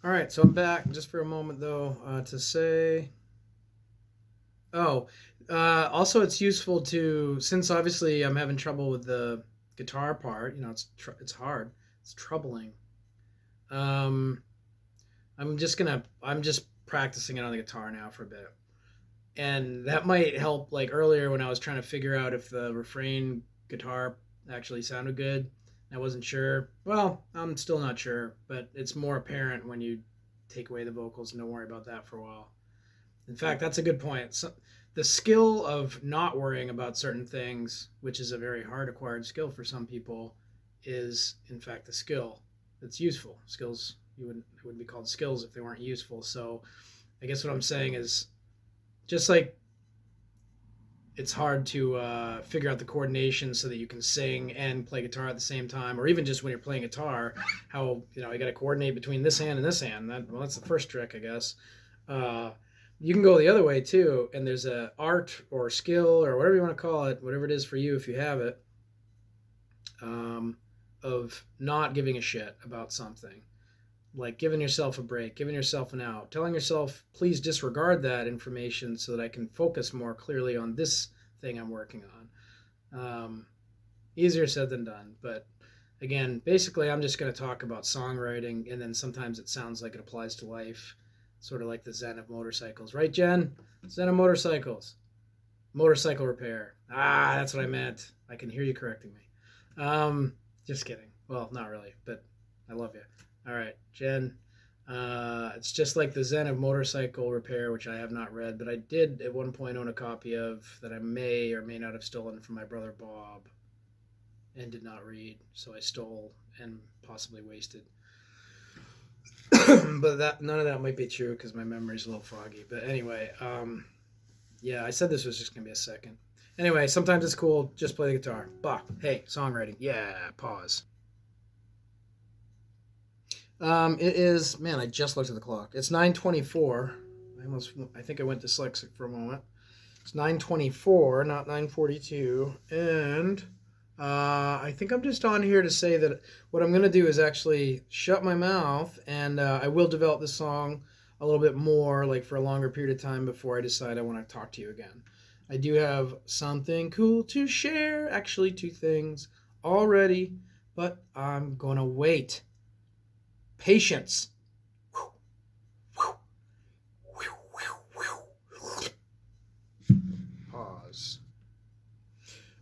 All right, so I'm back just for a moment though to say. Oh, also it's useful to since obviously I'm having trouble with the guitar part. It's hard. It's troubling. Um, I'm just practicing it on the guitar now for a bit, and that might help. Like earlier when I was trying to figure out if the refrain guitar actually sounded good, I wasn't sure. Well, I'm still not sure, but it's more apparent when you take away the vocals and don't worry about that for a while. In fact, that's a good point. So, the skill of not worrying about certain things, which is a very hard acquired skill for some people, is in fact a skill that's useful. Skills it wouldn't be called skills if they weren't useful. So I guess what I'm saying is just like it's hard to figure out the coordination so that you can sing and play guitar at the same time, or even just when you're playing guitar, how you got to coordinate between this hand and this hand. That's the first trick, I guess. Uh, you can go the other way too, and there's a art or skill or whatever you want to call it, whatever it is for you if you have it, um, of not giving a shit about something, like giving yourself a break, giving yourself an out, telling yourself, please disregard that information so that I can focus more clearly on this thing I'm working on. Easier said than done, but again, basically, I'm just going to talk about songwriting, and then sometimes it sounds like it applies to life, sort of like the Zen of motorcycles, right, Jen? Zen of motorcycles, motorcycle repair. Ah, that's what I meant. I can hear you correcting me. Just kidding. Well, not really, but I love you. All right, Jen. It's just like the Zen of motorcycle repair, which I have not read, but I did at one point own a copy of that I may or may not have stolen from my brother Bob and did not read, so I stole and possibly wasted. But that none of that might be true because my memory's a little foggy. But anyway, yeah, I said this was just gonna be a second. Anyway, sometimes it's cool. Just play the guitar. Bah. Hey, songwriting. Yeah. Pause. It is. Man, I just looked at the clock. It's 9:24. I think I went dyslexic for a moment. It's 9:24, not 9:42, and I think I'm just on here to say that what I'm gonna do is actually shut my mouth, and I will develop the song a little bit more, like for a longer period of time before I decide I want to talk to you again. I do have something cool to share. Actually, two things already, but I'm gonna wait. Patience. Pause.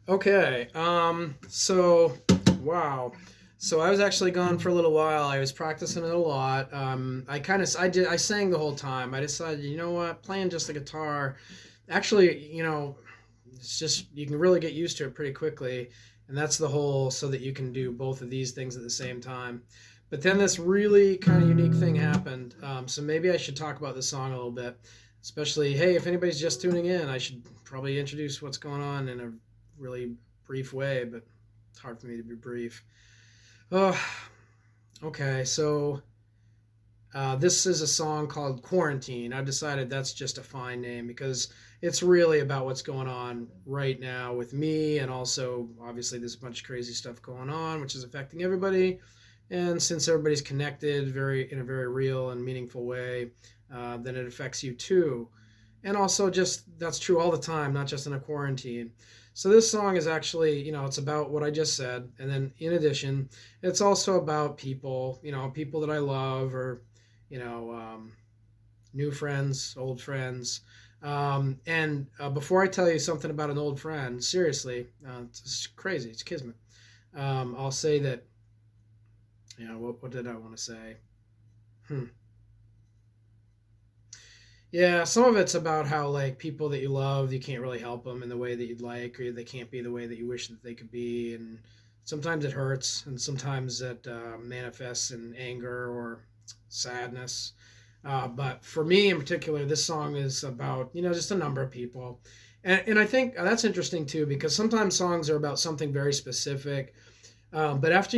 Okay. Wow. So I was actually gone for a little while. I was practicing it a lot. I sang the whole time. I decided, you know what, playing just the guitar, actually, it's just you can really get used to it pretty quickly, and that's the whole so that you can do both of these things at the same time. But then this really kind of unique thing happened. So maybe I should talk about the song a little bit. Especially, hey, if anybody's just tuning in, I should probably introduce what's going on in a really brief way, but it's hard for me to be brief. Oh, okay. So this is a song called Quarantine. I've decided that's just a fine name because it's really about what's going on right now with me, and also obviously there's a bunch of crazy stuff going on, which is affecting everybody. And since everybody's connected in a very real and meaningful way, then it affects you too. And also, just that's true all the time, not just in a quarantine. So this song is actually, it's about what I just said, and then in addition, it's also about people, people that I love, or you know, um, new friends, old friends. And before I tell you something about an old friend, seriously, it's crazy, it's kismet. I'll say that. What did I want to say? Hmm. Yeah, some of it's about how like people that you love, you can't really help them in the way that you'd like, or they can't be the way that you wish that they could be, and sometimes it hurts, and sometimes it manifests in anger or sadness. But for me in particular, this song is about just a number of people, and I think that's interesting too because sometimes songs are about something very specific. But after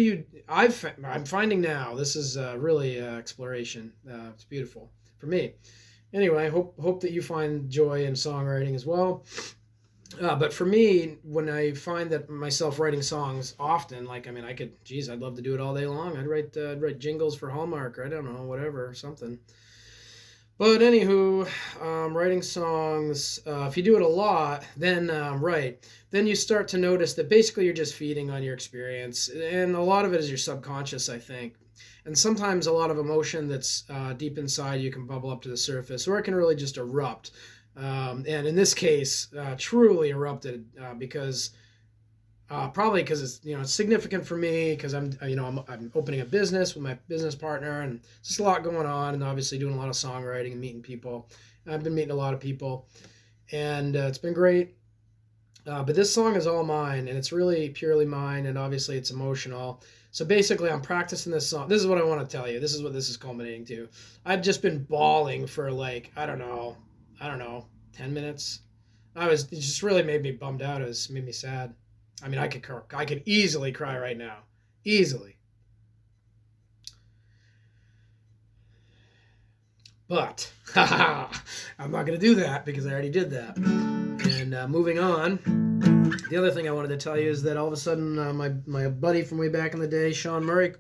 I'm finding now this is really exploration. It's beautiful for me. Anyway, hope that you find joy in songwriting as well. But for me, when I find that myself writing songs often, like, I mean, I could, geez, I'd love to do it all day long. I'd write jingles for Hallmark, or I don't know, whatever, something. But anywho, writing songs, if you do it a lot, then then you start to notice that basically you're just feeding on your experience, and a lot of it is your subconscious, I think. And sometimes a lot of emotion that's deep inside you can bubble up to the surface, or it can really just erupt. And in this case, truly erupted because probably because it's it's significant for me because I'm opening a business with my business partner, and just a lot going on, and obviously doing a lot of songwriting and meeting people. I've been meeting a lot of people, and it's been great. But this song is all mine, and it's really purely mine, and obviously it's emotional. So basically, I'm practicing this song. This is what I want to tell you. This is what this is culminating to. I've just been bawling for like I don't know, 10 minutes. It just really made me bummed out. It made me sad. I mean, I could easily cry right now, easily. But I'm not going to do that because I already did that. And moving on, the other thing I wanted to tell you is that all of a sudden, my buddy from way back in the day, Sean Murray,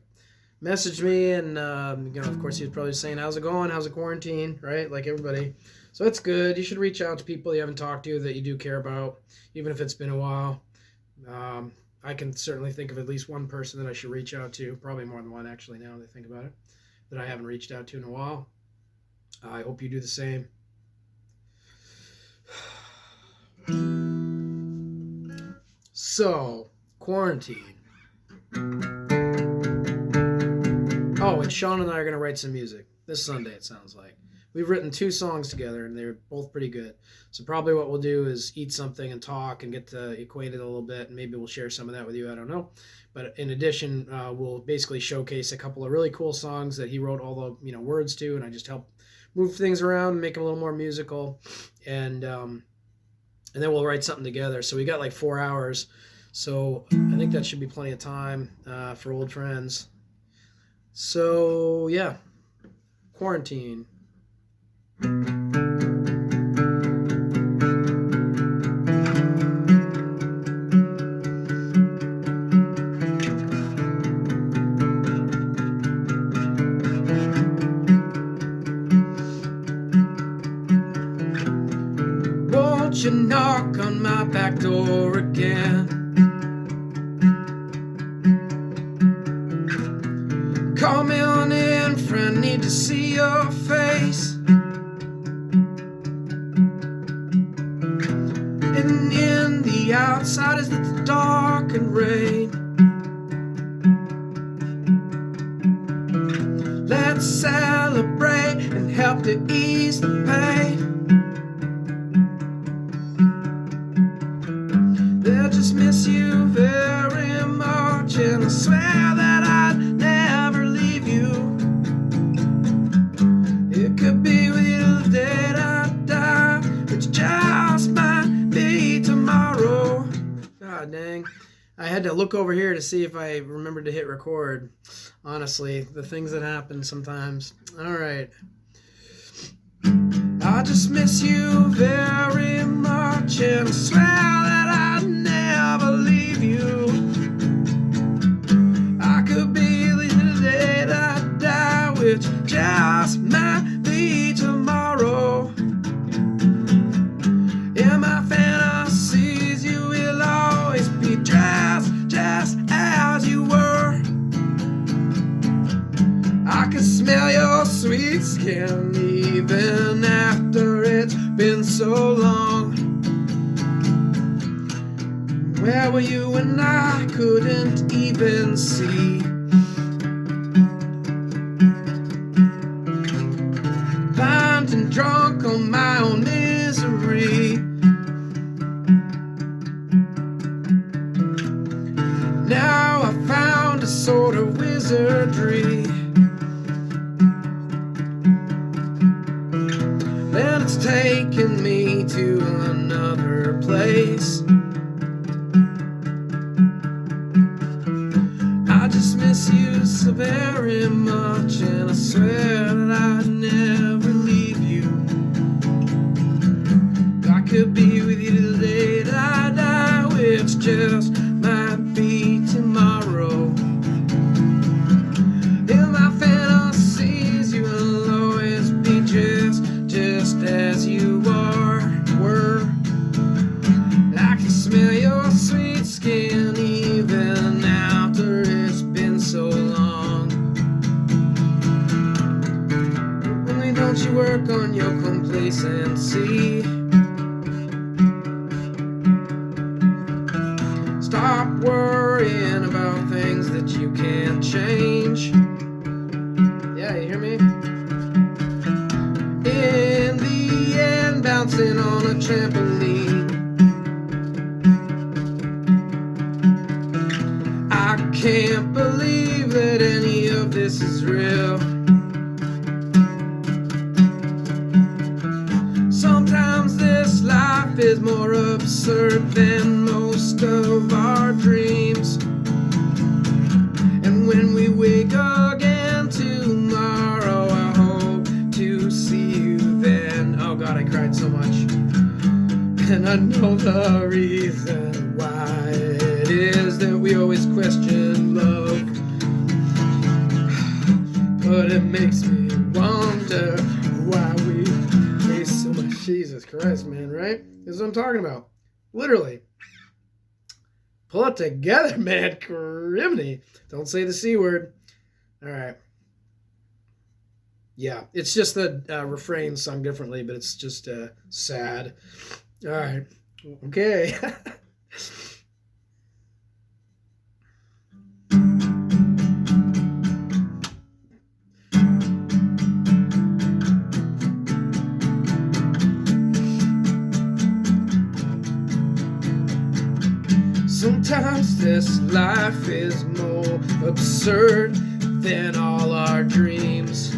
messaged me, and of course, he was probably saying, "How's it going? How's the quarantine?" Right, like everybody. So it's good. You should reach out to people you haven't talked to that you do care about, even if it's been a while. I can certainly think of at least one person that I should reach out to, probably more than one actually. Now that I think about it, that I haven't reached out to in a while. I hope you do the same. So, quarantine. Oh, and Sean and I are going to write some music this Sunday, it sounds like. We've written 2 songs together, and they're both pretty good. So probably what we'll do is eat something and talk and get acquainted a little bit, and maybe we'll share some of that with you. I don't know. But in addition, we'll basically showcase a couple of really cool songs that he wrote all the words to, and I just help move things around, make them a little more musical, and then we'll write something together. So we got like 4 hours. So I think that should be plenty of time for old friends. So yeah, quarantine. Won't you knock on my back door again? Call me on in, friend, need to see your face. And in the outside is the dark and rain. Let's celebrate and help to ease the pain. They'll just miss you very much, and I swear that I'd never leave you. It could be with you till the day I die, which just might be tomorrow. God dang. I had to look over here to see if I remembered to hit record. Honestly, the things that happen sometimes. All right. I just miss you very much, and I swear that I'd never leave you. I could be the day that I die, which just might be tomorrow. In my fantasies, you will always be dressed just as you were. I can smell your sweet skin even after it's been so long. Where were you when I couldn't even see? Blind and drunk on my own misery. Now I found a sort of wizardry. And it's taken me to another place. I just miss you so very much, and I swear that I'd never leave you. I could be with you till the day that I don't you work on your complacency? Stop worrying about things that you can't change. Yeah, you hear me? In the end, bouncing on a trampoline. I can't believe that any of this is real. Sometimes this life is more absurd than most of our dreams. And when we wake again tomorrow, I hope to see you then. Oh God, I cried so much. And I know the reason why it is that we always question love. But it makes me wonder why we waste so much. Jesus Christ, man, right? This is what I'm talking about. Literally. Pull it together, man. Criminy. Don't say the C word. All right. Yeah, it's just the refrain sung differently, but it's just sad. All right. Okay. Sometimes this life is more absurd than all our dreams.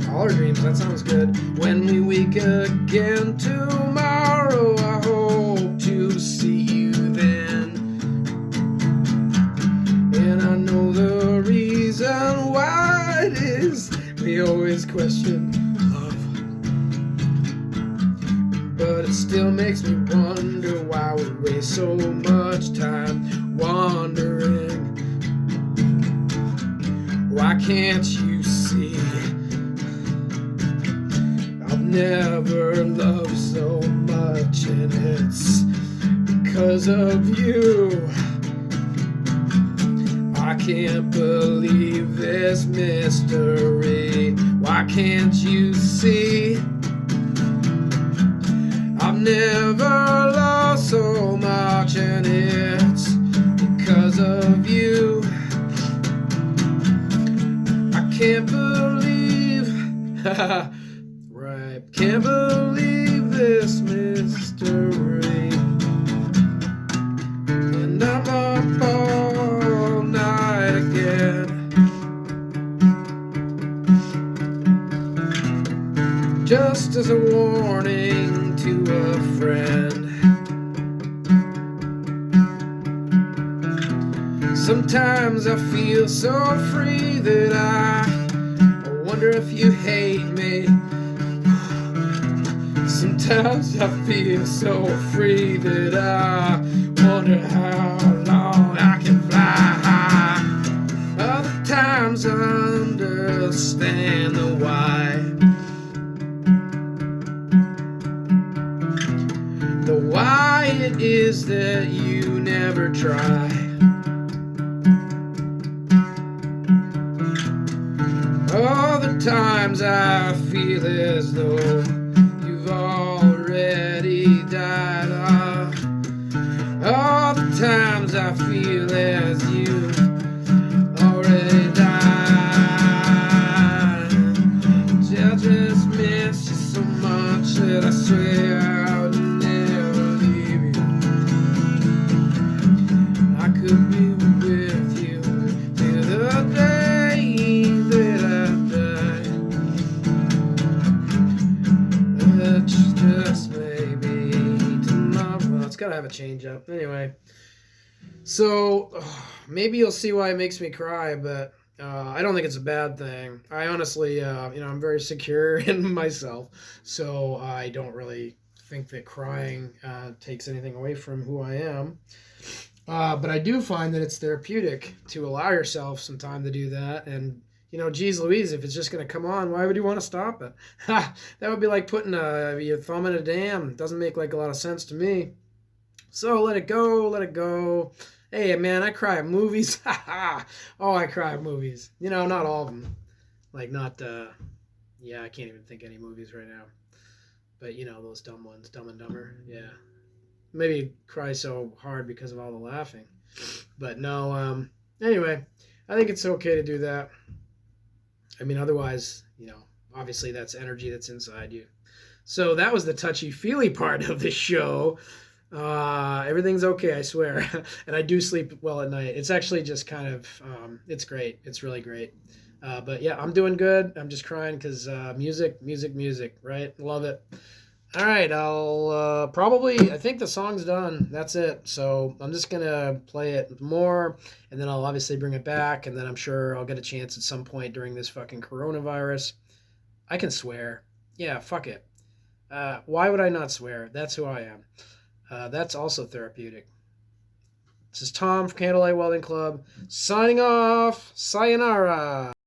All our dreams, that sounds good. When we wake again tomorrow, I hope to see you then. And I know the reason why it is we always question love. But it still makes me wonder why we waste so much time wondering. Why can't you see? I've never loved so much, and it's because of you. I can't believe this mystery. Why can't you see? I've never lost so much, and it's because of you. I can't believe, right, can't believe this mystery. And I'm up all night again, just as a warning to a friend. Sometimes I feel so free that I wonder if you hate me. Sometimes I feel so free that I wonder how long I can fly high. Other times I understand the why. The why it is that you never try. Other times I feel as though you've already died. Other times I feel as you already died. I just miss you so much that I swear I would never leave you. I could be with you till the day that I die. That's just maybe tomorrow. Well, it's gotta have a change up. Anyway, so maybe you'll see why it makes me cry, but I don't think it's a bad thing. I honestly, I'm very secure in myself, so I don't really think that crying takes anything away from who I am. But I do find that it's therapeutic to allow yourself some time to do that. And, geez Louise, if it's just going to come on, why would you want to stop it? That would be like putting your thumb in a dam. It doesn't make like a lot of sense to me. So let it go, let it go. Hey, man, I cry at movies. Oh, I cry at movies. Not all of them. Like, not, Yeah, I can't even think any movies right now. But you know those dumb ones, Dumb and Dumber. Yeah, maybe cry so hard because of all the laughing. But no. Anyway, I think it's okay to do that. I mean, otherwise, obviously that's energy that's inside you. So that was the touchy feely part of the show. Everything's okay, I swear, and I do sleep well at night. It's actually just kind of, it's great. It's really great. But yeah, I'm doing good. I'm just crying because music, music, music. Right? Love it. All right, I'll probably. I think the song's done. That's it. So I'm just gonna play it more, and then I'll obviously bring it back, and then I'm sure I'll get a chance at some point during this fucking coronavirus. I can swear. Yeah, fuck it. Why would I not swear? That's who I am. That's also therapeutic. This is Tom from Candlelight Welding Club signing off. Sayonara.